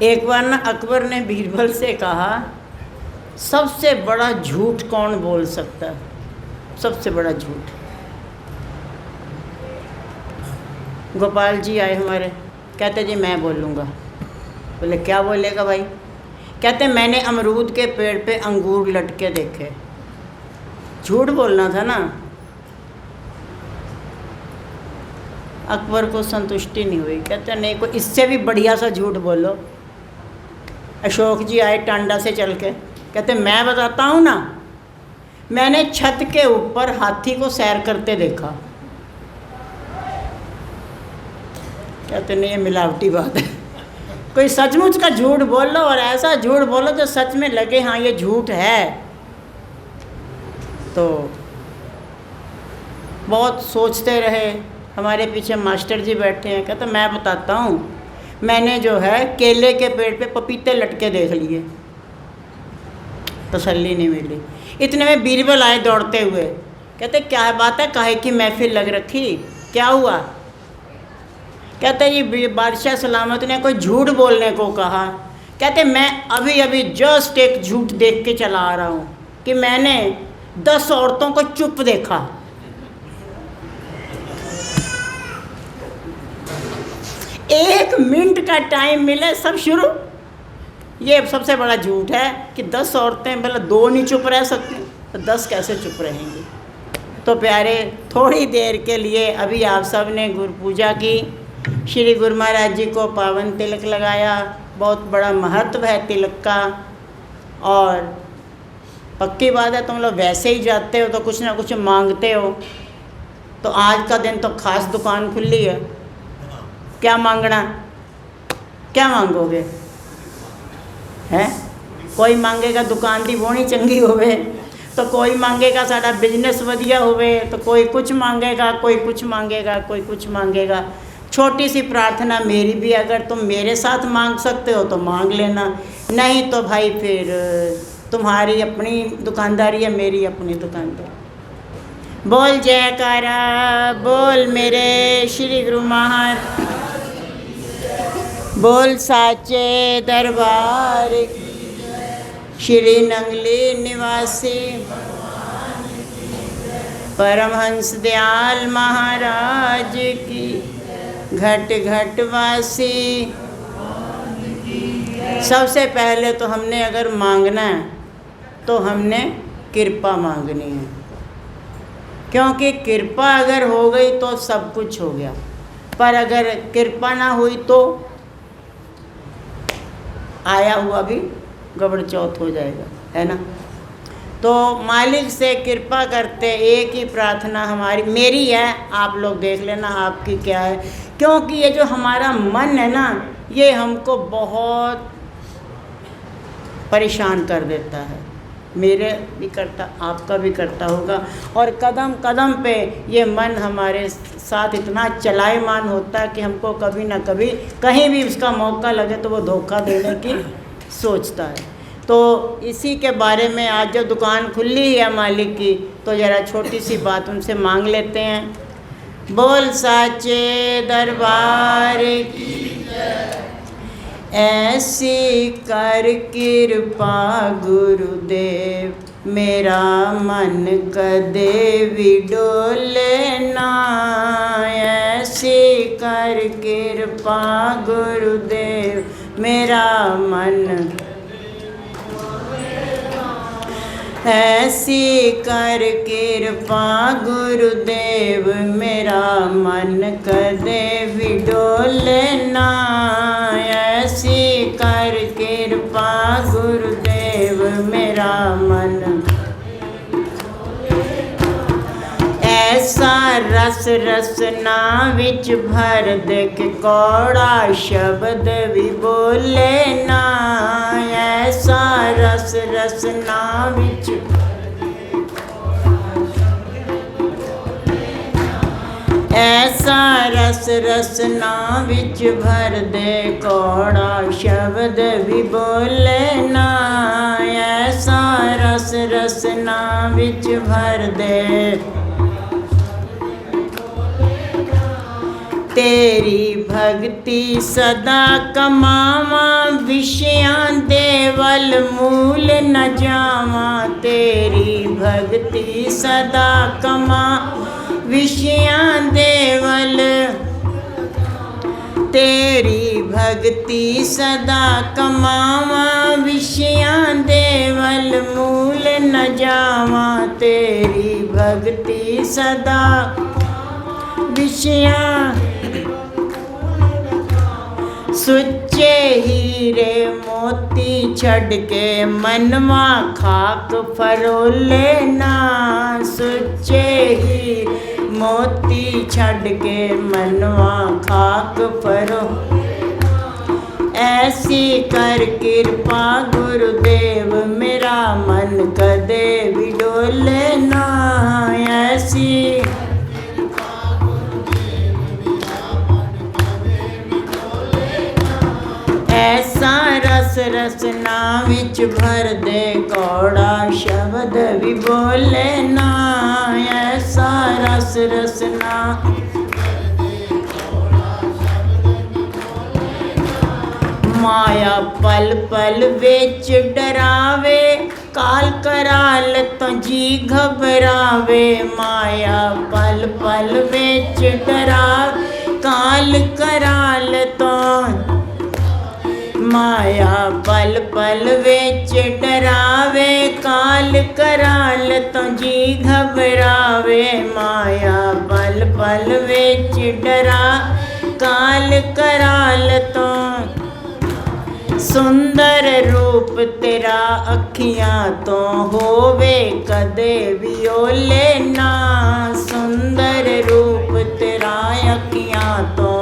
एक बार ना अकबर ने बीरबल से कहा, सबसे बड़ा झूठ कौन बोल सकता है, सबसे बड़ा झूठ। गोपाल जी आए हमारे, कहते जी मैं बोलूँगा। बोले क्या बोलेगा भाई? कहते मैंने अमरूद के पेड़ पे अंगूर लटके देखे। झूठ बोलना था ना। अकबर को संतुष्टि नहीं हुई, कहते नहीं कोई इससे भी बढ़िया सा झूठ बोलो। अशोक जी आए टांडा से चल के, कहते मैं बताता हूँ ना, मैंने छत के ऊपर हाथी को सैर करते देखा। कहते नहीं ये मिलावटी बात है। कोई सचमुच का झूठ बोलो और ऐसा झूठ बोलो जो सच में लगे हाँ ये झूठ है। तो बहुत सोचते रहे। हमारे पीछे मास्टर जी बैठे हैं, कहते मैं बताता हूँ, मैंने जो है केले के पेड़ पे पपीते लटके देख लिए। तसल्ली नहीं मिली। इतने में बीरबल आए दौड़ते हुए, कहते क्या बात है, काहे की महफिल लग रखी, क्या हुआ? कहते ये बादशाह सलामत ने कोई झूठ बोलने को कहा। कहते मैं अभी अभी जस्ट एक झूठ देख के चला आ रहा हूँ कि मैंने 10 औरतों को चुप देखा। एक मिनट का टाइम मिले सब शुरू। ये सबसे बड़ा झूठ है कि 10 औरतें, मतलब 2 नहीं चुप रह सकती तो 10 कैसे चुप रहेंगी? तो प्यारे, थोड़ी देर के लिए अभी आप सब ने गुरु पूजा की, श्री गुरु महाराज जी को पावन तिलक लगाया। बहुत बड़ा महत्व है तिलक का। और पक्की बात है, तुम लोग वैसे ही जाते हो तो कुछ ना कुछ मांगते हो। तो आज का दिन तो खास दुकान खुली है। क्या मांगना, क्या मांगोगे? हैं? कोई मांगेगा दुकान दी बोनी चंगी होवे, तो कोई मांगेगा साडा बिजनेस वधिया होवे, तो कोई कुछ मांगेगा, कोई कुछ मांगेगा, कोई कुछ मांगेगा। छोटी सी प्रार्थना मेरी भी, अगर तुम मेरे साथ मांग सकते हो तो मांग लेना, नहीं तो भाई फिर तुम्हारी अपनी दुकानदारी है, मेरी अपनी दुकानदारी। बोल जयकारा बोल मेरे श्री गुरु महाराज, बोल साचे दरबार श्री नंगली निवासी परमहंस दयाल महाराज की, घट घट वासी। सबसे पहले तो हमने अगर मांगना है तो हमने कृपा मांगनी है, क्योंकि कृपा अगर हो गई तो सब कुछ हो गया। पर अगर कृपा ना हुई तो आया हुआ भी गबड़ चौथ हो जाएगा, है ना। तो मालिक से कृपा करते, एक ही प्रार्थना हमारी, मेरी है, आप लोग देख लेना आपकी क्या है। क्योंकि ये जो हमारा मन है ना, ये हमको बहुत परेशान कर देता है। मेरे भी करता, आपका भी करता होगा। और कदम कदम पे ये मन हमारे साथ इतना चलायमान होता है कि हमको कभी ना कभी कहीं भी उसका मौका लगे तो वो धोखा देने की सोचता है। तो इसी के बारे में आज जब दुकान खुली है मालिक की, तो ज़रा छोटी सी बात उनसे मांग लेते हैं। बोल साचे दरबार की, ऐसी कर कृपा गुरुदेव, मेरा मन कदे भी डोले ना। ऐसी कर कृपा गुरुदेव, मेरा मन, ऐसी कर कृपा गुरुदेव, मेरा मन कदे भी डोले ना। ऐसी कर कृपा गुरुदेव, मेरा मन, ऐसा रस रसना विच भर दे के कौड़ा शब्द भी बोले ना। ऐसा रस रसना विच, ऐसा रस रसना विच भर दे कौड़ा शब्द भी बोले ना। ऐसा रस रसना विच भर दे, तेरी भगति सदा कमावा, विषयां दे वल मूल न जावा। तेरी भगति सदा कमा, विषयां दे वल, तेरी भगति सदा कमावा, विषयां दे वल मूल न जावा। तेरी भगति सदा विषयां, सुच्चे हीरे मोती छड़ के मनवा खाक फरोले ना। सुच्चे हीरे मोती छड़ के मनवा खाक फरो, ऐसी कर कृपा गुरुदेव मेरा मन कदे भी डोले ना। ऐसी ऐसा रस रसना विच भर दे, कौड़ा शब्द भी बोले ना। ऐसा रस रसना माया पल पल विच डरावे, काल कराल तो जी घबरावे। माया पल पल विच डरावे, काल कराल तो, माया पल पल विच डरावे, काल कराल तो जी घबरावे। माया पल पल विच डरा, काल कराल तो, सुंदर रूप तेरा अखियां तो होवे कदे भी ओले ना। सुंदर रूप तेरा अखियां तो,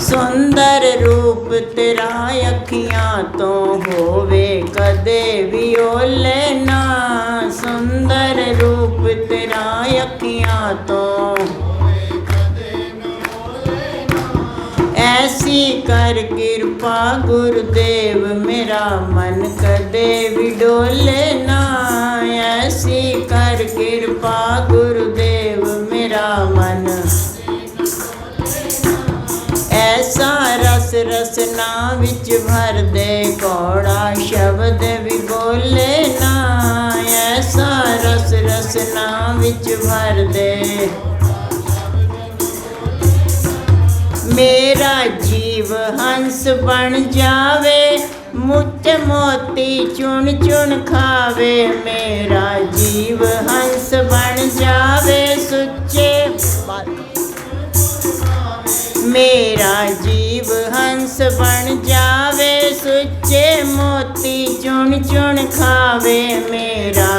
सुंदर रूप तेरा अखियां तो होवे कदे भी ओले ना। सुंदर रूप तेरा अखियां तो, ऐसी कर कृपा गुरुदेव मेरा मन कदे भी डोले ना। ऐसी कर कृपा गुरुदेव मेरा मन, ऐसा रस रसना विच भर दे, कौड़ा शब्द भी बोले ना। ऐसा रस रसना विच भर दे, मेरा जीव हंस बन जावे, मुझ मोती चुन चुन खावे। मेरा जीव हंस बन जावे, सुच्चे, मेरा जीव हंस बन जावे, सुच्चे मोती चुन चुन खावे। मेरा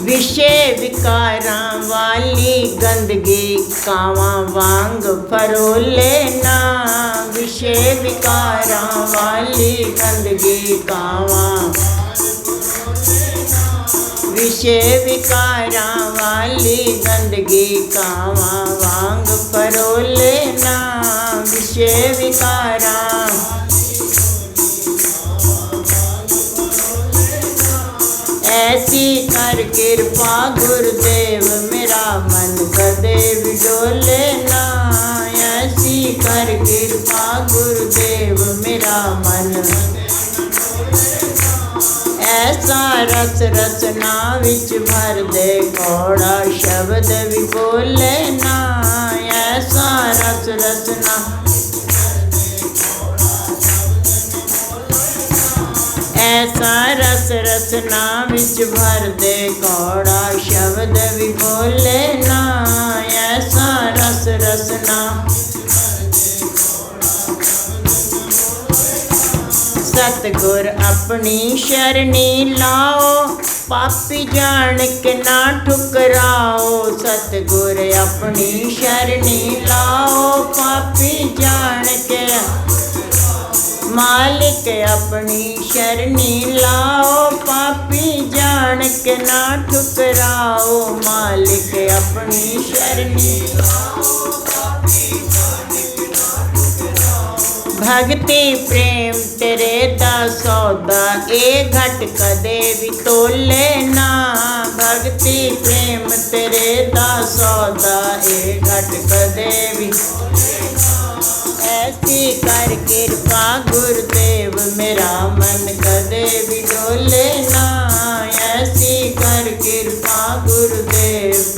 विषय विकारां वाली गंदगी, कावां वांग फरोले ना। विषय विकारां वाली गंदगी, कावां, विषय विकारां वाली गंदगी, कावां वांग फरोले ना। विषय विकारां, ऐसी कर कृपा गुरुदेव मेरा मन कदे भी डोले ना। ऐसी कर कृपा गुरुदेव मेरा मन, ऐसा रस रसना विच भर दे, कौड़ा शब्द भी बोले ना। ऐसा रस रसना, ऐसा रस रसना विच भर दे, कौड़ा शब्द भी बोले ना। ऐसा रस रसना, सतगुर अपनी शरणी लाओ, पापी जान के ना ठुकराओ। सतगुर अपनी शरणी लाओ, पापी जान के, मालिक अपनी शरणी लाओ, पापी जान के ना ठुकराओ। मालिक अपनी शरणी लाओ, पापी जान के ना ठुकराओ। भक्ति प्रेम तेरे दा सौदा, ए घट कदे भी तोले ना। भक्ति प्रेम तेरे दा सौदा, ए घट कदे भी। ऐसी कर कृपा गुरुदेव, मेरा मन कदे भी डोले ना। ऐसी कर कृपा गुरुदेव,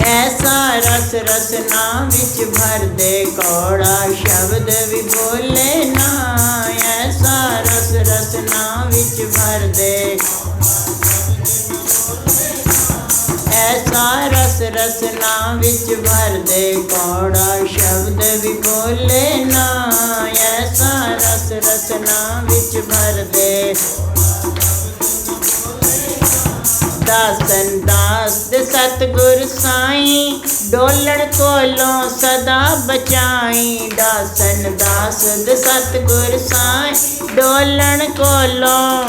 ऐसा रस रसना विच भर दे, कौड़ा शब्द भी बोले ना। ऐसा रस रसना विच भर दे, ऐसा रस रसना विच भर दे, कौड़ा शब्द भी बोले ना। ऐसा रस रसना विच भर दे। दासन दास दे सतगुर साईं, डोलण कोलों सदा बचाई। दासन दास दे सतगुर साईं, डोलण कोलों।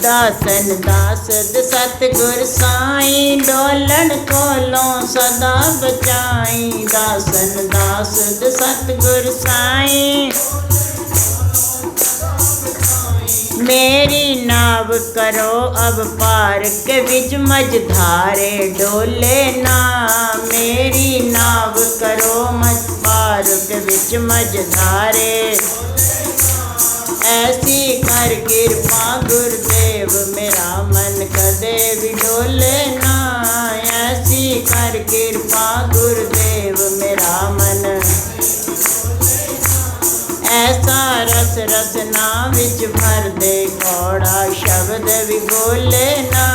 दासन दास दे सतगुर साईं, डोलण कोलों सदा बचाई। दासन दास दे सतगुर साईं, मेरी नाव करो अब पार, के विच मझधारे डोले ना। मेरी नाव करो मझ पार, के विच मझधारे। ऐसी कर कृपा गुरुदेव, मेरा मन कदे भी डोले ना। ऐसी कर कृपा गुरुदेव, मेरा मन। ऐसा रस रसना विच भर दे, कौड़ा शब्द भी बोले ना।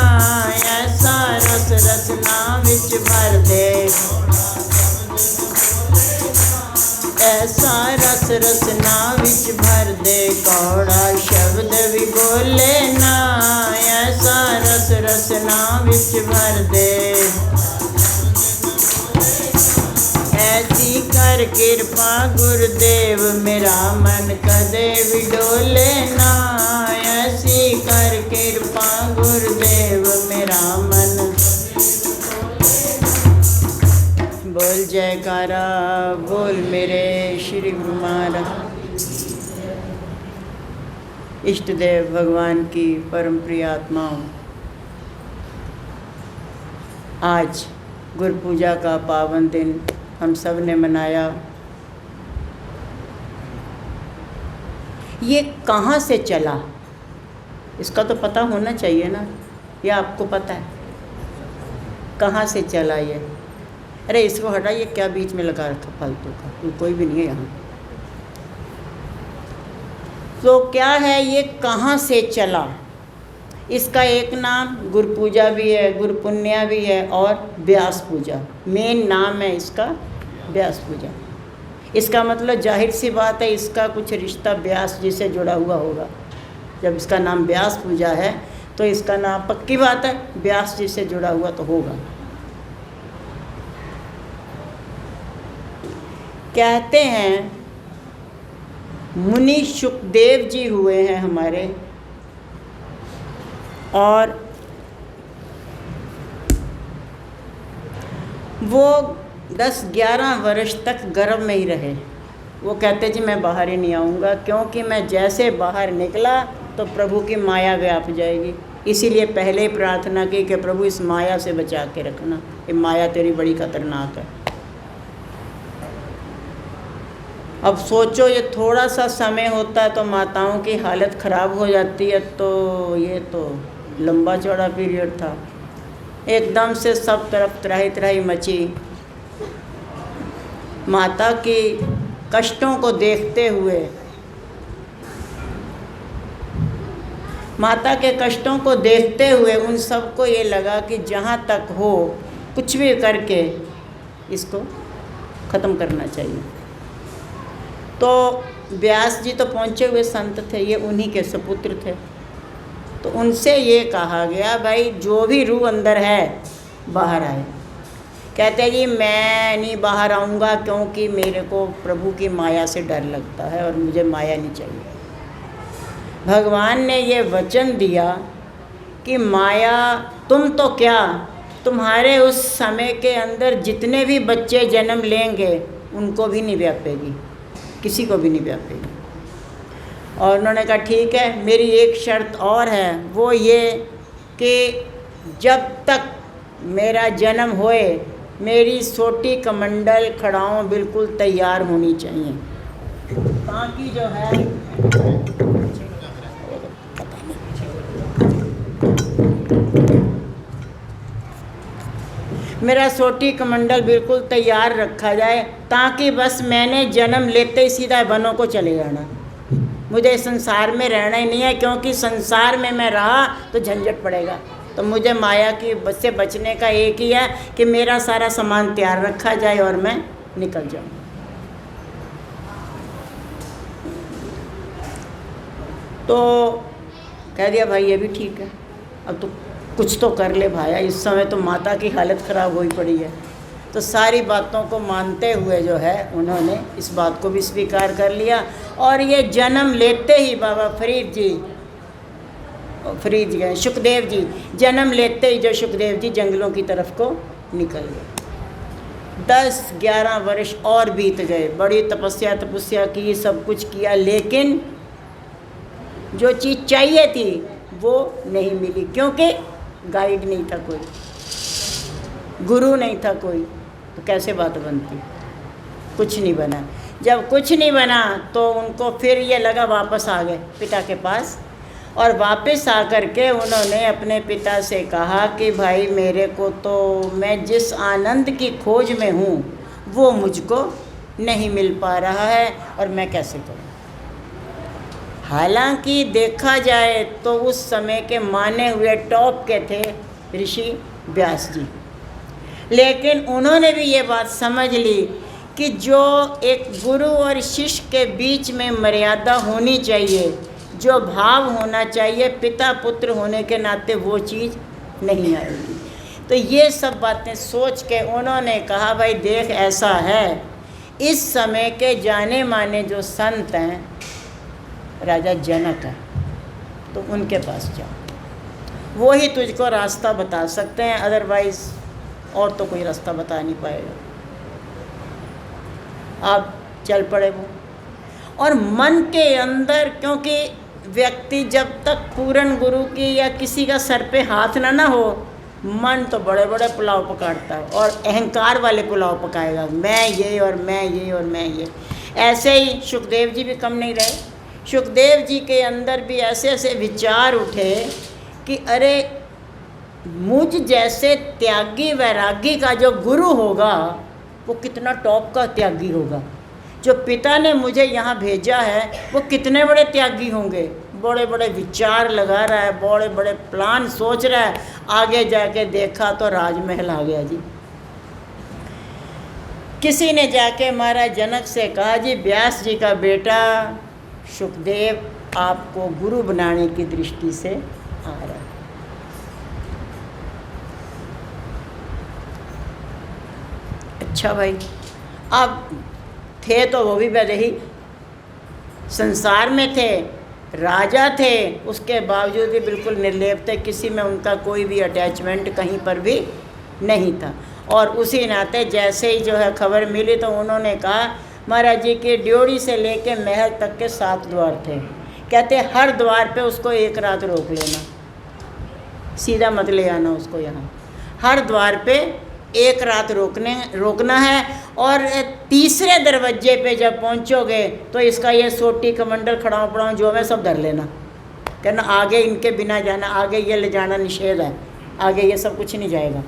ऐसा रस रसना विच भर दे, ऐसा रस रसना विच भर दे, कौड़ा शब्द भी बोले ना। ऐसा रस रसना विच भर दे। ऐसी कर कृपा गुरुदेव, मेरा मन कदे भी डोले ना। ऐसी कर कृपा गुरुदेव, मेरा मन। बोल जयकारा बोल मेरे श्री गुरु महाराज। इष्ट देव भगवान की परम प्रिय आत्माओं, आज गुरु पूजा का पावन दिन हम सब ने मनाया। ये कहाँ से चला, इसका तो पता होना चाहिए ना। ये आपको पता है कहाँ से चला ये? अरे इसको हटाइए, क्या बीच में लगा रखा फालतू का, कोई भी नहीं है यहाँ। तो क्या है ये, कहाँ से चला? इसका एक नाम गुरु पूजा भी है, गुरु पुण्या भी है और व्यास पूजा। मेन नाम है इसका व्यास पूजा। इसका मतलब जाहिर सी बात है, इसका कुछ रिश्ता व्यास जी से जुड़ा हुआ होगा। जब इसका नाम व्यास पूजा है तो इसका नाम पक्की बात है व्यास जी से जुड़ा हुआ तो होगा। कहते हैं मुनि सुखदेव जी हुए हैं हमारे, और वो 10-11 वर्ष तक गर्भ में ही रहे। वो कहते जी मैं बाहर ही नहीं आऊँगा, क्योंकि मैं जैसे बाहर निकला तो प्रभु की माया व्याप जाएगी। इसीलिए पहले ही प्रार्थना की कि प्रभु इस माया से बचा के रखना, ये माया तेरी बड़ी खतरनाक है। अब सोचो ये थोड़ा सा समय होता है तो माताओं की हालत ख़राब हो जाती है, तो ये तो लंबा चौड़ा पीरियड था। एकदम से सब तरफ त्राही त्राही मची। माता की कष्टों को देखते हुए, माता के कष्टों को देखते हुए उन सबको ये लगा कि जहाँ तक हो कुछ भी करके इसको ख़त्म करना चाहिए। तो व्यास जी तो पहुँचे हुए संत थे, ये उन्हीं के सुपुत्र थे। तो उनसे ये कहा गया भाई जो भी रूह अंदर है बाहर आए। कहते जी मैं नहीं बाहर आऊँगा, क्योंकि मेरे को प्रभु की माया से डर लगता है और मुझे माया नहीं चाहिए। भगवान ने ये वचन दिया कि माया तुम तो क्या, तुम्हारे उस समय के अंदर जितने भी बच्चे जन्म लेंगे उनको भी नहीं व्यापेगी, किसी को भी नहीं व्यापेगी। और उन्होंने कहा ठीक है, मेरी एक शर्त और है, वो ये कि जब तक मेरा जन्म होए मेरी सोटी कमंडल खड़ाओं बिल्कुल तैयार होनी चाहिए, ताकि जो है मेरा सोटी कमंडल बिल्कुल तैयार रखा जाए, ताकि बस मैंने जन्म लेते ही सीधा वनों को चले जाना, मुझे संसार में रहना ही नहीं है, क्योंकि संसार में मैं रहा तो झंझट पड़ेगा। तो मुझे माया की से बचने का एक ही है कि मेरा सारा सामान तैयार रखा जाए और मैं निकल जाऊँ। तो कह दिया भाई ये भी ठीक है, अब तो कुछ तो कर ले भाया, इस समय तो माता की हालत ख़राब हुई पड़ी है। तो सारी बातों को मानते हुए जो है उन्होंने इस बात को भी स्वीकार कर लिया। और ये जन्म लेते ही बाबा फरीद जी सुखदेव जी जन्म लेते ही जो सुखदेव जी जंगलों की तरफ को निकल गए। 10-11 वर्ष और बीत गए, बड़ी तपस्या की, सब कुछ किया, लेकिन जो चीज़ चाहिए थी वो नहीं मिली, क्योंकि गाइड नहीं था कोई, गुरु नहीं था कोई, तो कैसे बात बनती, कुछ नहीं बना। जब कुछ नहीं बना तो उनको फिर ये लगा, वापस आ गए पिता के पास। और वापस आकर के उन्होंने अपने पिता से कहा कि भाई मेरे को तो, मैं जिस आनंद की खोज में हूँ वो मुझको नहीं मिल पा रहा है और मैं कैसे करूँ। हालांकि देखा जाए तो उस समय के माने हुए टॉप के थे ऋषि व्यास जी, लेकिन उन्होंने भी ये बात समझ ली कि जो एक गुरु और शिष्य के बीच में मर्यादा होनी चाहिए, जो भाव होना चाहिए पिता पुत्र होने के नाते, वो चीज़ नहीं आएगी। तो ये सब बातें सोच के उन्होंने कहा भाई देख ऐसा है, इस समय के जाने माने जो संत हैं, राजा जनक है, तो उनके पास जाओ, वो ही तुझको रास्ता बता सकते हैं, अदरवाइज़ और तो कोई रास्ता बता नहीं पाएगा। आप चल पड़े वो। और मन के अंदर, क्योंकि व्यक्ति जब तक पूर्ण गुरु की या किसी का सर पे हाथ ना हो, मन तो बड़े बड़े पुलाव पकाता है और अहंकार वाले पुलाव पकाएगा, मैं ये और मैं ये और मैं ये। ऐसे ही सुखदेव जी भी कम नहीं रहे। सुखदेव जी के अंदर भी ऐसे ऐसे विचार उठे कि अरे मुझ जैसे त्यागी वैरागी का जो गुरु होगा वो कितना टॉप का त्यागी होगा, जो पिता ने मुझे यहाँ भेजा है वो कितने बड़े त्यागी होंगे। बड़े बड़े विचार लगा रहा है, बड़े बड़े प्लान सोच रहा है। आगे जाके देखा तो राजमहल आ गया जी। किसी ने जाके महाराज जनक से कहा जी व्यास जी का बेटा सुखदेव आपको गुरु बनाने की दृष्टि से आ रहा है। अच्छा भाई, अब थे तो वो भी वैसे ही संसार में थे, राजा थे, उसके बावजूद भी बिल्कुल निर्लेप थे, किसी में उनका कोई भी अटैचमेंट कहीं पर भी नहीं था। और उसी नाते जैसे ही जो है खबर मिली तो उन्होंने कहा महाराज जी की ड्योढ़ी से लेके महल तक के 7 द्वार थे, कहते हर द्वार पे उसको एक रात रोक लेना, सीधा मत ले आना उसको यहाँ, हर द्वार पे एक रात रोकना है। और तीसरे दरवाजे पे जब पहुँचोगे तो इसका ये सोटी कमंडल खड़ाऊँ पड़ाऊँ जो है सब धर लेना, कहना आगे इनके बिना जाना, आगे ये ले जाना निषेध है, आगे ये सब कुछ नहीं जाएगा।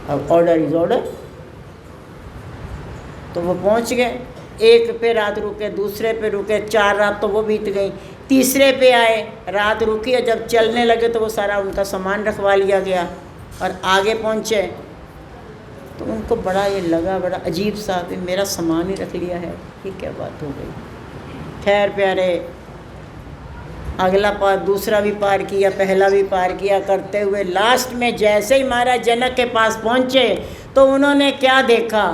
अब ऑर्डर इज़ ऑर्डर। तो वो पहुँच गए, एक पे रात रुके, दूसरे पे रुके, 4 रात तो वो बीत गई, तीसरे पे आए, रात रुकी और जब चलने लगे तो वो सारा उनका सामान रखवा लिया गया और आगे पहुँचे तो उनको बड़ा ये लगा, बड़ा अजीब सा, भी मेरा सामान ही रख लिया है, ये क्या बात हो गई। खैर प्यारे, अगला पार, दूसरा भी पार किया, पहला भी पार किया करते हुए लास्ट में जैसे ही महाराज जनक के पास पहुँचे तो उन्होंने क्या देखा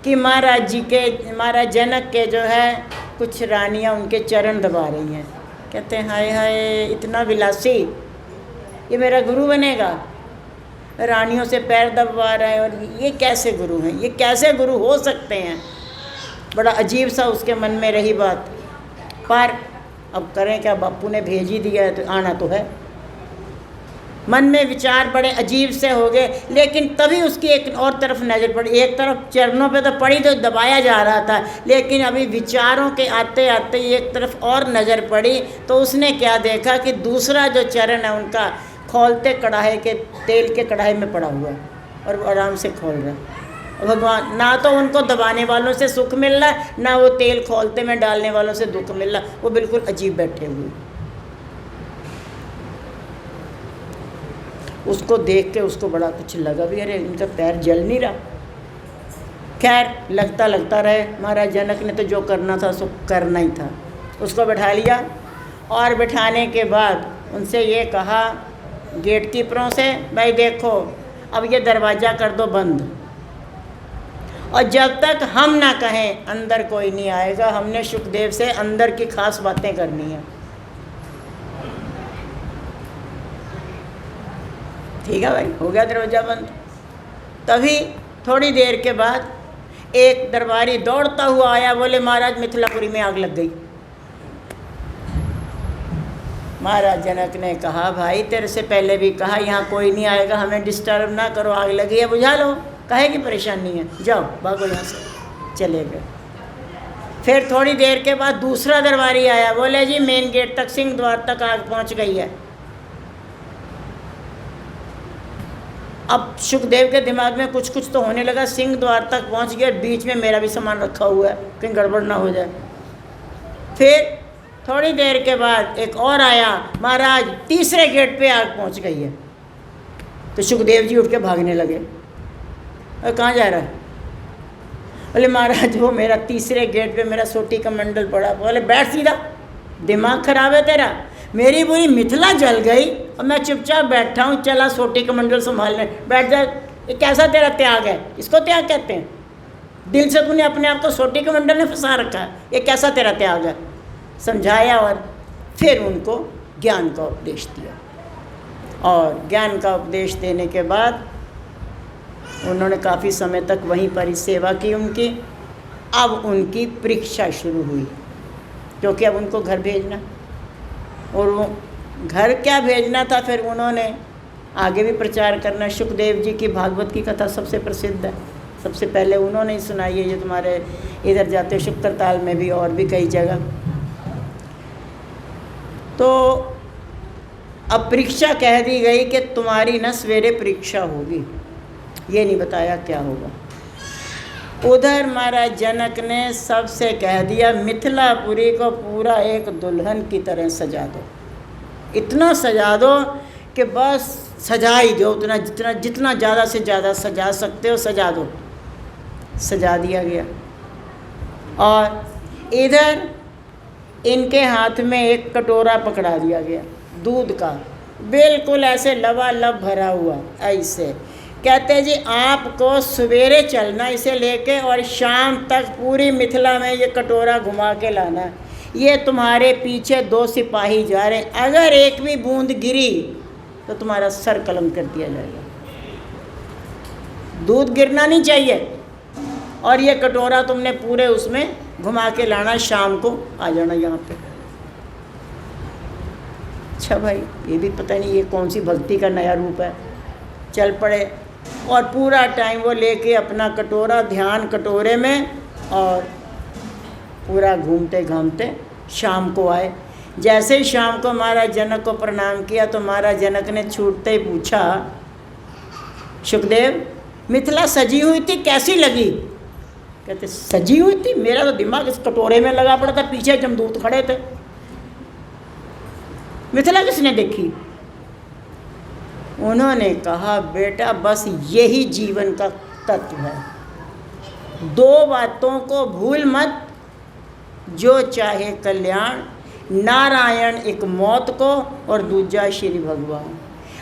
कि महाराज जनक के जो है कुछ रानियाँ उनके चरण दबा रही हैं। कहते हैं हाय हाय, इतना विलासी, ये मेरा गुरु बनेगा। रानियों से पैर दबवा रहे हैं, और ये कैसे गुरु हैं, ये कैसे गुरु हो सकते हैं। बड़ा अजीब सा उसके मन में रही बात। पर अब करें क्या, बापू ने भेज ही दिया है तो आना तो है। मन में विचार बड़े अजीब से हो गए, लेकिन तभी उसकी एक और तरफ नज़र पड़ी। एक तरफ चरणों पे तो पड़ी तो दबाया जा रहा था, लेकिन अभी विचारों के आते आते एक तरफ और नज़र पड़ी तो उसने क्या देखा कि दूसरा जो चरण है उनका खौलते कढ़ाई के तेल के कढ़ाई में पड़ा हुआ और वो आराम से खोल रहा है। भगवान, ना तो उनको दबाने वालों से सुख मिल रहा है, ना वो तेल खोलते में डालने वालों से दुख मिल रहा, वो बिल्कुल अजीब बैठे हुए। उसको देख के उसको बड़ा कुछ लगा भी, अरे इनका पैर जल नहीं रहा। खैर लगता रहे, महाराज जनक ने तो जो करना था सो करना ही था। उसको बैठा लिया और बैठाने के बाद उनसे ये कहा गेट कीपरों से, भाई देखो अब ये दरवाज़ा कर दो बंद, और जब तक हम ना कहें अंदर कोई नहीं आएगा। हमने सुखदेव से अंदर की खास बातें करनी है। ठीक है भाई, हो गया दरवाज़ा बंद। तभी थोड़ी देर के बाद एक दरबारी दौड़ता हुआ आया, बोले महाराज मिथिलापुरी में आग लग गई। महाराज जनक ने कहा भाई तेरे से पहले भी कहा यहाँ कोई नहीं आएगा, हमें डिस्टर्ब ना करो, आग लगी है बुझा लो, काहे की परेशानी है, जाओ भागो यहाँ से। चले गए। फिर थोड़ी देर के बाद दूसरा दरबारी आया, बोले जी मेन गेट तक सिंह द्वार तक आग पहुँच गई है। अब सुखदेव के दिमाग में कुछ कुछ तो होने लगा, सिंह द्वार तक पहुंच गया, बीच में मेरा भी सामान रखा हुआ है, कहीं गड़बड़ ना हो जाए। फिर थोड़ी देर के बाद एक और आया, महाराज तीसरे गेट पे आग पहुंच गई है। तो सुखदेव जी उठ के भागने लगे। और कहाँ जा रहा है? बोले महाराज वो मेरा तीसरे गेट पे मेरा सोटी का मंडल पड़ा। बोले बैठ सीधा, दिमाग खराब है तेरा, मेरी पूरी मिथिला जल गई और मैं चुपचाप बैठा हूँ, चला सोटी का मंडल संभालने, बैठ जा। ये कैसा तेरा त्याग है? इसको त्याग कहते हैं? दिल से तूने अपने आप को सोटी के मंडल में फंसा रखा है, ये कैसा तेरा त्याग है? समझाया और फिर उनको ज्ञान का उपदेश दिया। और ज्ञान का उपदेश देने के बाद उन्होंने काफ़ी समय तक वहीं पर ही सेवा की उनकी। अब उनकी परीक्षा शुरू हुई, क्योंकि अब उनको घर भेजना, और वो घर क्या भेजना था, फिर उन्होंने आगे भी प्रचार करना। सुखदेव जी की भागवत की कथा सबसे प्रसिद्ध है, सबसे पहले उन्होंने ही सुनाई है, जो तुम्हारे इधर जाते हो शुक्रताल में भी और भी कई जगह। तो अब परीक्षा कह दी गई कि तुम्हारी न सवेरे परीक्षा होगी, ये नहीं बताया क्या होगा। उधर महाराज जनक ने सबसे कह दिया मिथिलापुरी को पूरा एक दुल्हन की तरह सजा दो, इतना सजा दो कि बस सजा ही दो, उतना जितना ज़्यादा से ज़्यादा सजा सकते हो सजा दो। सजा दिया गया। और इधर इनके हाथ में एक कटोरा पकड़ा दिया गया दूध का, बिल्कुल ऐसे लबालब भरा हुआ। ऐसे कहते जी आपको सवेरे चलना इसे लेके, और शाम तक पूरी मिथिला में ये कटोरा घुमा के लाना। ये तुम्हारे पीछे 2 सिपाही जा रहे हैं, अगर एक भी बूंद गिरी तो तुम्हारा सर कलम कर दिया जाएगा। दूध गिरना नहीं चाहिए, और ये कटोरा तुमने पूरे उसमें घुमा के लाना, शाम को आ जाना यहाँ पे। अच्छा भाई, ये भी पता नहीं ये कौन सी भक्ति का नया रूप है। चल पड़े और पूरा टाइम वो लेके अपना कटोरा, ध्यान कटोरे में, और पूरा घूमते घामते शाम को आए। जैसे ही शाम को महाराज जनक को प्रणाम किया तो महाराज जनक ने छूटते ही पूछा, सुखदेव मिथिला सजी हुई थी, कैसी लगी? कहते सजी हुई थी, मेरा तो दिमाग इस कटोरे में लगा पड़ा था, पीछे जमदूत खड़े थे, मिथिला किसने देखी? उन्होंने कहा बेटा बस यही जीवन का तत्व है, 2 बातों को भूल मत, जो चाहे कल्याण, नारायण एक मौत को, और दूजा श्री भगवान।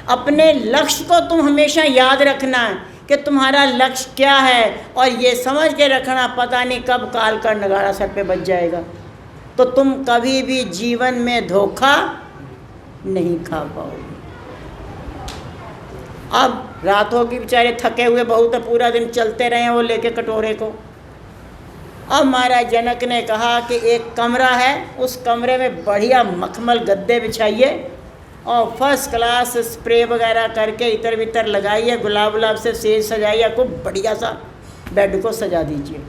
अपने लक्ष्य को तुम हमेशा याद रखना कि तुम्हारा लक्ष्य क्या है, और ये समझ के रखना पता नहीं कब काल का नगाड़ा सर पे बज जाएगा, तो तुम कभी भी जीवन में धोखा नहीं खा पाओगे। अब रात होगी, बेचारे थके हुए बहुत है, पूरा दिन चलते रहे वो लेके कटोरे को। अब महाराज जनक ने कहा कि एक कमरा है, उस कमरे में बढ़िया मखमल गद्दे बिछाइए और फर्स्ट क्लास स्प्रे वगैरह करके इतर बितर लगाइए, गुलाब गुलाब से सेज सजाइए, खूब बढ़िया सा बेड को सजा दीजिए।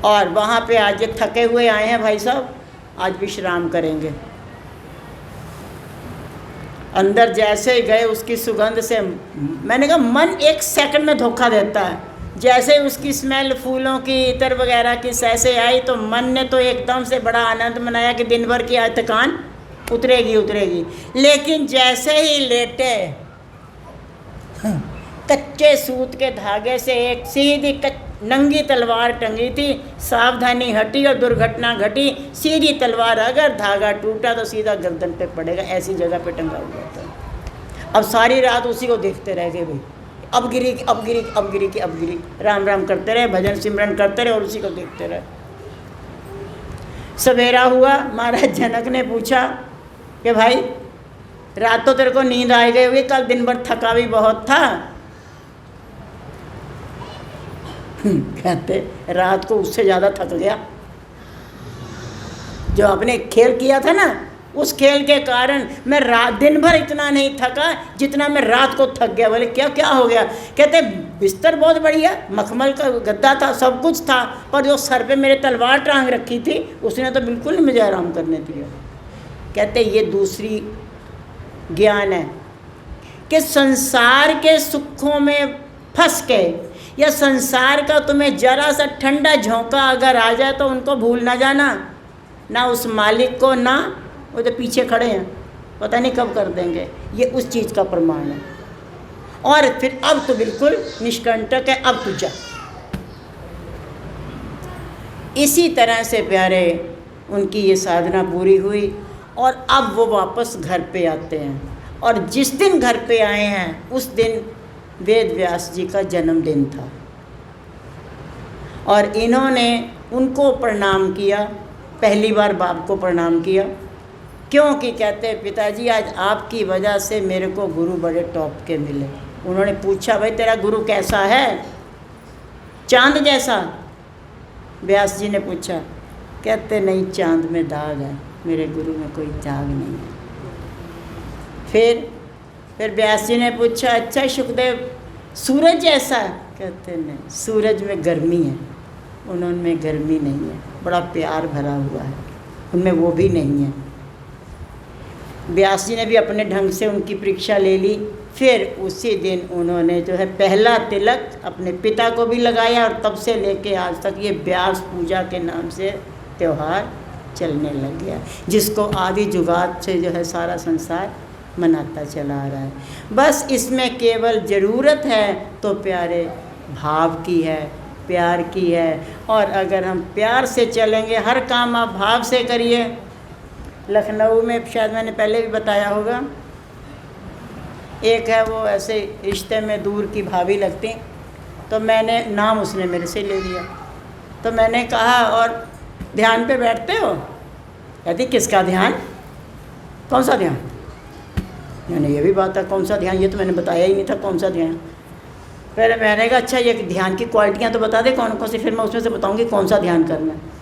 और वहाँ पे आज ये थके हुए आए हैं भाई साहब, आज विश्राम करेंगे। अंदर जैसे ही गए उसकी सुगंध से, मैंने कहा मन एक सेकंड में धोखा देता है। जैसे उसकी स्मेल फूलों की इतर वगैरह की ऐसे आई तो मन ने तो एकदम से बड़ा आनंद मनाया कि दिन भर की आज थकान उतरेगी उतरेगी। लेकिन जैसे ही लेटे, कच्चे सूत के धागे से एक सीधी नंगी तलवार टंगी थी, सावधानी हटी और दुर्घटना घटी। सीधी तलवार अगर धागा टूटा तो सीधा गर्दन पे पड़ेगा, ऐसी जगह पे टंगा हुआ था। अब सारी रात उसी को देखते रह गए भाई, अब गिरी अब गिरी अब गिरी कि अब गिरी, राम राम करते रहे, भजन सिमरन करते रहे और उसी को देखते रहे। सवेरा हुआ, महाराज जनक ने पूछा कि भाई रात तो तेरे को नींद आ गई हुई, कल दिन भर थका भी बहुत था। कहते रात को उससे ज़्यादा थक गया, जो आपने खेल किया था ना, उस खेल के कारण मैं रात दिन भर इतना नहीं थका जितना मैं रात को थक गया। बोले क्या क्या हो गया? कहते बिस्तर बहुत बढ़िया, मखमल का गद्दा था, सब कुछ था, पर जो सर पे मेरे तलवार टांग रखी थी उसने तो बिल्कुल नहीं मुझे आराम करने दिया। कहते ये दूसरी ज्ञान है कि संसार के सुखों में फंस के या संसार का तुम्हें जरा सा ठंडा झोंका अगर आ जाए तो उनको भूल ना जाना, ना उस मालिक को, ना वो जो पीछे खड़े हैं पता नहीं कब कर देंगे। ये उस चीज़ का प्रमाण है। और फिर अब तो बिल्कुल निष्कंटक है, अब तो जा। इसी तरह से प्यारे उनकी ये साधना पूरी हुई और अब वो वापस घर पे आते हैं। और जिस दिन घर पे आए हैं उस दिन वेद व्यास जी का जन्मदिन था और इन्होंने उनको प्रणाम किया, पहली बार बाप को प्रणाम किया, क्योंकि कहते पिताजी आज आपकी वजह से मेरे को गुरु बड़े टॉप के मिले। उन्होंने पूछा भाई तेरा गुरु कैसा है? चांद जैसा? व्यास जी ने पूछा। कहते नहीं, चांद में दाग है, मेरे गुरु में कोई दाग नहीं है। फिर व्यास जी ने पूछा अच्छा शुकदेव सूरज जैसा? कहते नहीं, सूरज में गर्मी है, उनमें गर्मी नहीं है, बड़ा प्यार भरा हुआ है, उनमें वो भी नहीं है। व्यास जी ने भी अपने ढंग से उनकी परीक्षा ले ली। फिर उसी दिन उन्होंने जो है पहला तिलक अपने पिता को भी लगाया और तब से लेके आज तक ये व्यास पूजा के नाम से त्यौहार चलने लग गया, जिसको आदि जुगात से जो है सारा संसार मनाता चला आ रहा है। बस इसमें केवल ज़रूरत है तो प्यारे भाव की है, प्यार की है। और अगर हम प्यार से चलेंगे, हर काम आप भाव से करिए। लखनऊ में शायद मैंने पहले भी बताया होगा, एक है वो ऐसे रिश्ते में दूर की भाभी लगती, तो मैंने नाम उसने मेरे से ले लिया। तो मैंने कहा और ध्यान पे बैठते हो? कहती किसका ध्यान? कौन सा ध्यान? मैंने ये भी बात है कौन सा ध्यान, ये तो मैंने बताया ही नहीं था कौन सा ध्यान। फिर मैंने कहा अच्छा ये ध्यान की क्वालिटियाँ तो बता दे कौन कौन सी, फिर मैं उसमें से बताऊँगी कौन सा ध्यान करना है।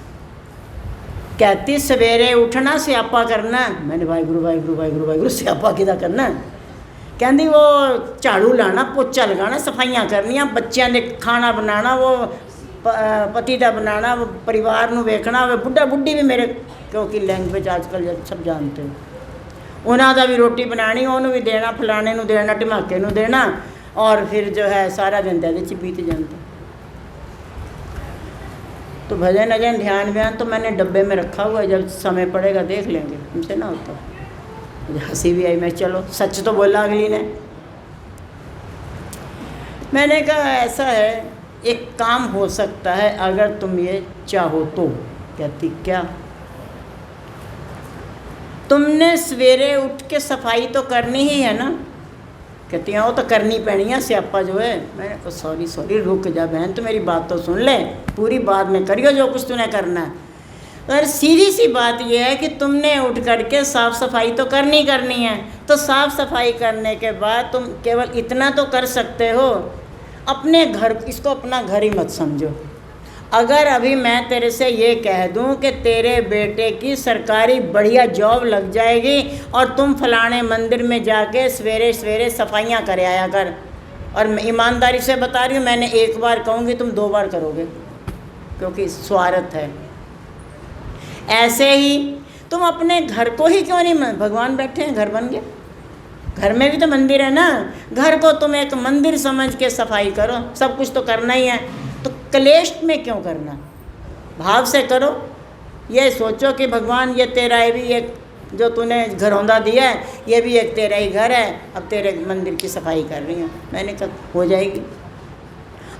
कहती सवेरे उठना स्यापा करना। मैंने वाहिगुरु वाहिगुरु वाहिगुरु वाहिगुरु स्यापा किदा करना? कहती वो झाड़ू लाना, पोचा लगाना, सफाइयाँ करनियाँ, बच्चों ने खाना बनाना, वो पति का बनाना, वो परिवार ਨੂੰ ਵੇਖਣਾ, वो बुढ़ा बुढ़ी भी मेरे क्योंकि लैंग्वेज आजकल सब जानते हो, उन्हों का भी रोटी बनानी, उन्होंने भी देना, फलाने ਨੂੰ देना, ढमाके ਨੂੰ देना, और फिर जो है सारा दिन दे बीत जाता। तो भजन अजन ध्यान व्यान तो मैंने डब्बे में रखा हुआ है, जब समय पड़ेगा देख लेंगे, हमसे ना होता। मुझे हंसी भी आई, मैं चलो सच तो बोला अगली ने। मैंने कहा ऐसा है एक काम हो सकता है अगर तुम ये चाहो तो। कहती क्या? तुमने सवेरे उठ के सफाई तो करनी ही है ना? कहती हैं वो तो करनी पैनी है, स्यापा जो है। मैंने कहा सॉरी रुक जा बहन, तो मेरी बात तो सुन ले, पूरी बात में करियो जो कुछ तूने करना है। और सीधी सी बात यह है कि तुमने उठ करके साफ़ सफाई तो करनी है। तो साफ़ सफाई करने के बाद तुम केवल इतना तो कर सकते हो, अपने घर, इसको अपना घर ही मत समझो। अगर अभी मैं तेरे से ये कह दूं कि तेरे बेटे की सरकारी बढ़िया जॉब लग जाएगी और तुम फलाने मंदिर में जाके सवेरे सवेरे सफाइयाँ कर आया कर, और मैं ईमानदारी से बता रही हूँ, मैंने एक बार कहूँगी तुम 2 बार करोगे, क्योंकि स्वार्थ है। ऐसे ही तुम अपने घर को ही क्यों नहीं, भगवान बैठे हैं, घर बन गया, घर में भी तो मंदिर है ना, घर को तुम एक मंदिर समझ के सफाई करो, सब कुछ तो करना ही है, तो क्लेश में क्यों करना, भाव से करो। ये सोचो कि भगवान ये तेरा है भी एक जो तूने घरौंदा दिया है, ये भी एक तेरा ही घर है, अब तेरे मंदिर की सफाई कर रही हूँ। मैंने कहा हो जाएगी।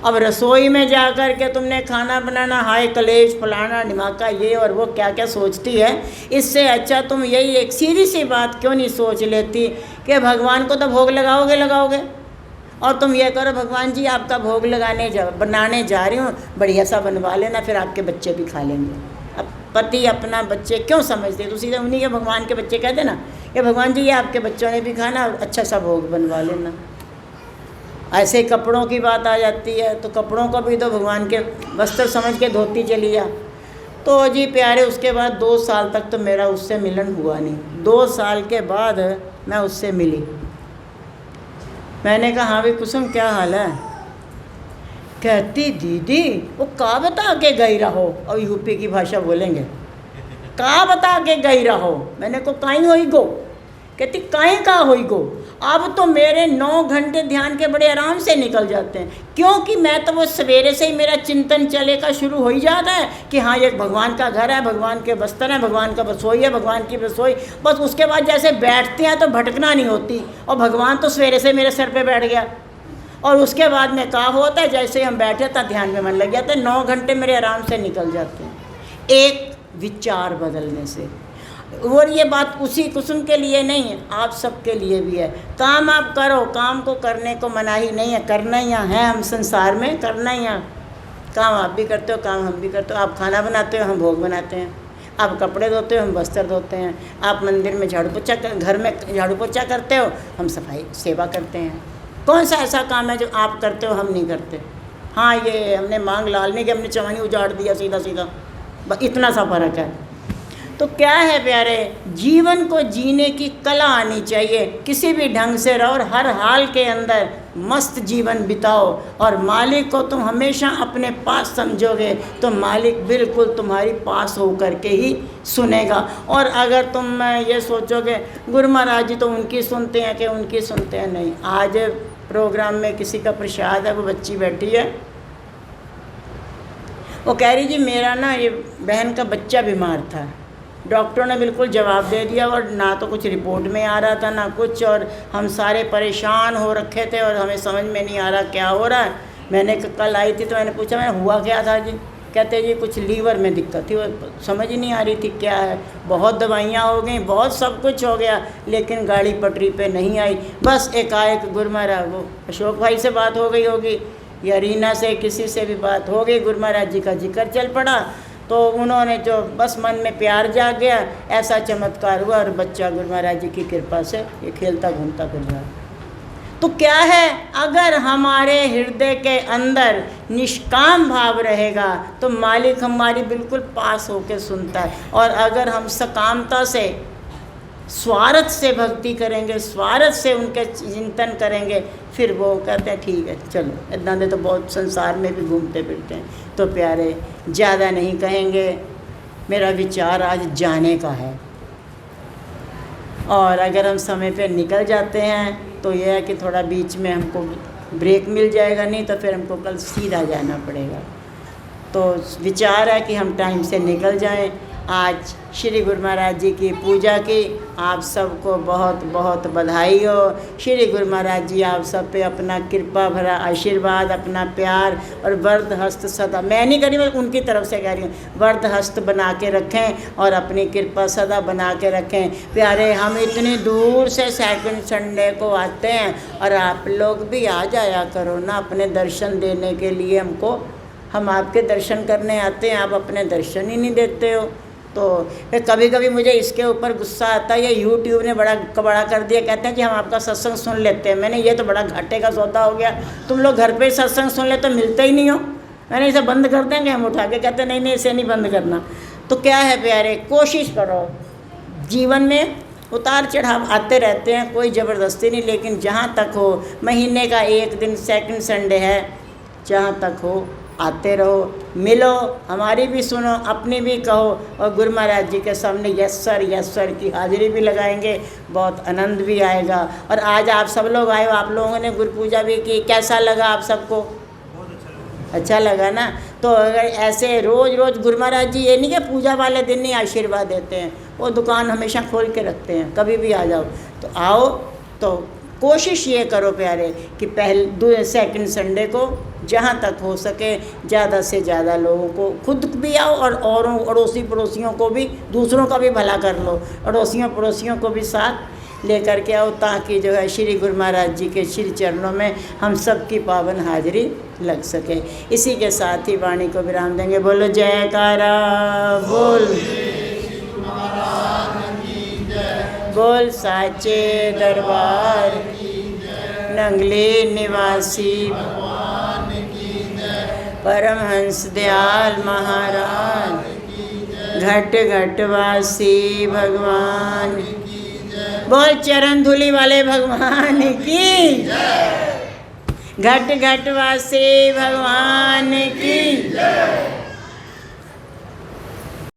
अब रसोई में जा कर के तुमने खाना बनाना, हाय कलेश फलाना ढिमाका ये और वो क्या क्या सोचती है, इससे अच्छा तुम यही एक सीधी सी बात क्यों नहीं सोच लेती कि भगवान को तो भोग लगाओगे, और तुम ये करो, भगवान जी आपका भोग बनाने जा रही हूँ, बढ़िया सा बनवा लेना, फिर आपके बच्चे भी खा लेंगे। अब पति अपना बच्चे क्यों समझते, तो सीधे उन्हीं के भगवान के बच्चे कहते ना कि भगवान जी ये आपके बच्चों ने भी खाना, अच्छा सा भोग बनवा लेना। ऐसे कपड़ों की बात आ जाती है, तो कपड़ों को भी तो भगवान के वस्त्र समझ के धोती चली जा। तो जी प्यारे, उसके बाद 2 साल तक तो मेरा उससे मिलन हुआ नहीं। 2 साल के बाद मैं उससे मिली। मैंने कहा हाँ भाई कुसुम क्या हाल है? कहती दीदी वो का बता के गई रहो, और यूपी की भाषा बोलेंगे, का बता के गई रहो। मैंने को काई होई गो? कहती काई का होई गो, अब तो मेरे 9 घंटे ध्यान के बड़े आराम से निकल जाते हैं, क्योंकि मैं तो वो सवेरे से ही मेरा चिंतन चले का शुरू हो ही जाता है कि हाँ ये भगवान का घर है, भगवान के बस्तर है, भगवान का रसोई है, भगवान की रसोई, बस उसके बाद जैसे बैठते हैं तो भटकना नहीं होती, और भगवान तो सवेरे से मेरे सर पे बैठ गया। और उसके बाद में क्या होता है, जैसे हम बैठे था ध्यान में मन लग जाता है, 9 घंटे मेरे आराम से निकल जाते हैं एक विचार बदलने से। और ये बात उसी कुसुम के लिए नहीं है, आप सबके लिए भी है। काम आप करो, काम को करने को मनाही नहीं है, करना ही है, हम संसार में करना ही है। काम आप भी करते हो, काम हम भी करते हो। आप खाना बनाते हो, हम भोग बनाते हैं। आप कपड़े धोते हो, हम वस्त्र धोते हैं। आप मंदिर में झाड़ू पोछा घर में झाड़ू पोछा करते हो, हम सफाई सेवा करते हैं। कौन सा ऐसा काम है जो आप करते हो हम नहीं करते? हाँ ये हमने मांग लालने की हमने चवानी उजाड़ दिया सीधा सीधा, बस इतना सा फ़र्क है। तो क्या है प्यारे, जीवन को जीने की कला आनी चाहिए, किसी भी ढंग से रहो और हर हाल के अंदर मस्त जीवन बिताओ। और मालिक को तुम हमेशा अपने पास समझोगे तो मालिक बिल्कुल तुम्हारी पास हो करके ही सुनेगा। और अगर तुम ये सोचोगे गुरु महाराज जी तो उनकी सुनते हैं कि उनकी सुनते हैं, नहीं। आज प्रोग्राम में किसी का प्रसाद है, वो बच्ची बैठी है, वो कह रही जी मेरा ना ये बहन का बच्चा बीमार था, डॉक्टरों ने बिल्कुल जवाब दे दिया और ना तो कुछ रिपोर्ट में आ रहा था ना कुछ, और हम सारे परेशान हो रखे थे और हमें समझ में नहीं आ रहा क्या हो रहा है। मैंने कल आई थी तो मैंने पूछा मैं हुआ क्या था जी? कहते जी कुछ लीवर में दिक्कत थी, वो समझ ही नहीं आ रही थी क्या है। बहुत दवाइयाँ हो गई, बहुत सब कुछ हो गया, लेकिन गाड़ी पटरी पे नहीं आई। बस एकाएक गुरु महाराज, वो अशोक भाई से बात हो गई होगी या रीना से, किसी से भी बात हो गई, गुरु महाराज जी का जिक्र चल पड़ा, तो उन्होंने जो बस मन में प्यार जाग गया, ऐसा चमत्कार हुआ और बच्चा गुरु महाराज जी की कृपा से ये खेलता घूमता फिर रहा। तो क्या है, अगर हमारे हृदय के अंदर निष्काम भाव रहेगा तो मालिक हमारी बिल्कुल पास होकर सुनता है। और अगर हम सकामता से, स्वार्थ से भक्ति करेंगे, स्वार्थ से उनके चिंतन करेंगे, फिर वो कहते हैं ठीक है चलो, इतना दे तो बहुत संसार में भी घूमते फिरते हैं। तो प्यारे ज़्यादा नहीं कहेंगे, मेरा विचार आज जाने का है। और अगर हम समय पे निकल जाते हैं तो यह है कि थोड़ा बीच में हमको ब्रेक मिल जाएगा, नहीं तो फिर हमको कल सीधा जाना पड़ेगा। तो विचार है कि हम टाइम से निकल जाएं। आज श्री गुरु महाराज जी की पूजा की, आप सबको बहुत बहुत बधाई हो। श्री गुरु महाराज जी आप सब पे अपना कृपा भरा आशीर्वाद, अपना प्यार और वर्ध हस्त सदा, मैं नहीं कह रही, मैं उनकी तरफ से कह रही हूँ, वर्ध हस्त बना के रखें और अपनी कृपा सदा बना के रखें। प्यारे हम इतनी दूर से सेकंड संडे को आते हैं और आप लोग भी आ जाया करो ना अपने दर्शन देने के लिए हमको। हम आपके दर्शन करने आते हैं, आप अपने दर्शन ही नहीं देते हो। तो फिर कभी कभी मुझे इसके ऊपर गुस्सा आता है, ये यूट्यूब ने बड़ा बड़ा कर दिया, कहते हैं कि हम आपका सत्संग सुन लेते हैं। मैंने ये तो बड़ा घाटे का सौदा हो गया, तुम लोग घर पे ही सत्संग सुन ले तो मिलते ही नहीं हो। मैंने इसे बंद कर देंगे हम उठा के, कहते नहीं नहीं इसे नहीं बंद करना। तो क्या है प्यारे, कोशिश करो, जीवन में उतार चढ़ाव आते रहते हैं, कोई ज़बरदस्ती नहीं, लेकिन जहाँ तक हो, महीने का एक दिन सेकंड संडे है, जहाँ तक हो आते रहो, मिलो, हमारी भी सुनो, अपनी भी कहो, और गुरु महाराज जी के सामने यस सर की हाजिरी भी लगाएंगे, बहुत आनंद भी आएगा। और आज आप सब लोग आए हो, आप लोगों ने गुरु पूजा भी की, कैसा लगा आप सबको? अच्छा लगा ना। तो अगर ऐसे रोज़ रोज़ गुरु महाराज जी ये नहीं कि पूजा वाले दिन ही आशीर्वाद देते हैं, वो दुकान हमेशा खोल के रखते हैं, कभी भी आ जाओ। तो आओ, तो कोशिश ये करो प्यारे कि पहले सेकंड संडे को जहाँ तक हो सके ज़्यादा से ज़्यादा लोगों को, खुद भी आओ और औरों अड़ोसी पड़ोसियों को भी, दूसरों का भी भला कर लो, अड़ोसियों पड़ोसियों को भी साथ लेकर के आओ, ताकि जो है श्री गुरु महाराज जी के श्री चरणों में हम सब की पावन हाजिरी लग सके। इसी के साथ ही वाणी को विराम देंगे। बोलो जयकारा बोल, बोल साचे दरबार नंगले निवासी परमहंस दयाल महाराज घट घटवासी भगवान, बोल चरण धूलि वाले भगवान की, घट घटवासी भगवान की।